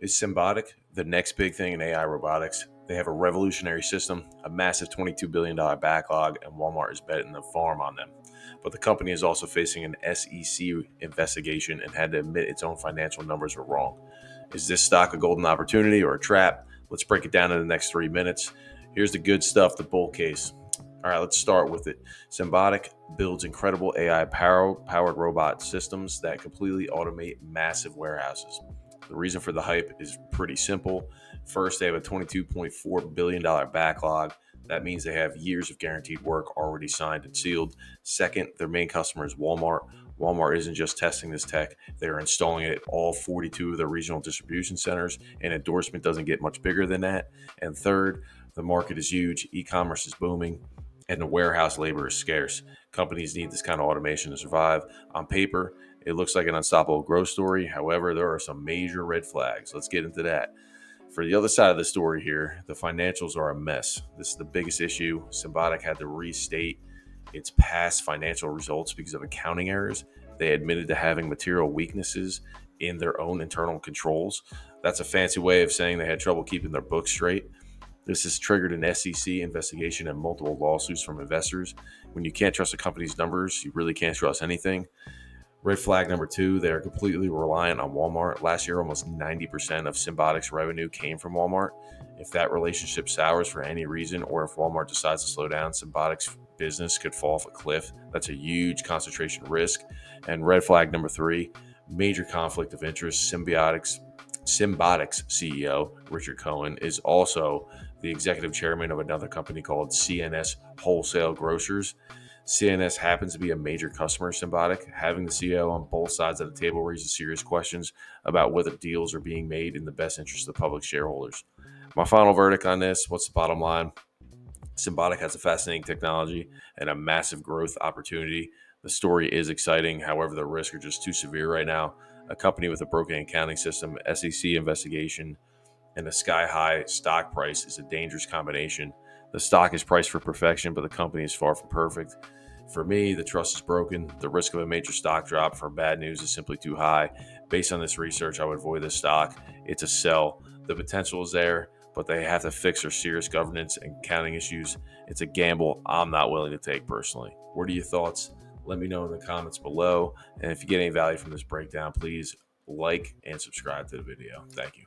Is Symbotic the next big thing in AI robotics? They have a revolutionary system, a massive $22 billion backlog, and Walmart is betting the farm on them. But the company is also facing an SEC investigation and had to admit its own financial numbers were wrong. Is this stock a golden opportunity or a trap? Let's break it down in the next 3 minutes. Here's the good stuff, the bull case. All right, let's start with it. Symbotic builds incredible AI powered robot systems that completely automate massive warehouses. The reason for the hype is pretty simple. First, they have a $22.4 billion backlog. That means they have years of guaranteed work already signed and sealed. Second, their main customer is Walmart. Walmart isn't just testing this tech, they're installing it at all 42 of their regional distribution centers, and endorsement doesn't get much bigger than that. And third, the market is huge, e commerce is booming, and the warehouse labor is scarce. Companies need this kind of automation to survive. On paper, it looks like an unstoppable growth story. However, there are some major red flags. Let's get into that. For the other side of the story here, the financials are a mess. This is the biggest issue. Symbotic had to restate its past financial results because of accounting errors. They admitted to having material weaknesses in their own internal controls. That's a fancy way of saying they had trouble keeping their books straight. This has triggered an SEC investigation and multiple lawsuits from investors. When you can't trust a company's numbers, you really can't trust anything. Red flag number two, they are completely reliant on Walmart. Last year, almost 90% of Symbotic's revenue came from Walmart. If that relationship sours for any reason, or if Walmart decides to slow down, Symbotic's business could fall off a cliff. That's a huge concentration risk. And red flag number three, major conflict of interest. Symbiotics CEO, Richard Cohen, is also the executive chairman of another company called CNS Wholesale Grocers. CNS happens to be a major customer of Symbotic. Having the CEO on both sides of the table raises serious questions about whether deals are being made in the best interest of public shareholders. My final verdict on this, what's the bottom line? Symbotic has a fascinating technology and a massive growth opportunity. The story is exciting. However, the risks are just too severe right now. A company with a broken accounting system, SEC investigation, and a sky high stock price is a dangerous combination. The stock is priced for perfection, but the company is far from perfect. For me, the trust is broken. The risk of a major stock drop from bad news is simply too high. Based on this research, I would avoid this stock. It's a sell. The potential is there, but they have to fix their serious governance and accounting issues. It's a gamble I'm not willing to take personally. What are your thoughts? Let me know in the comments below. And if you get any value from this breakdown, please like and subscribe to the video. Thank you.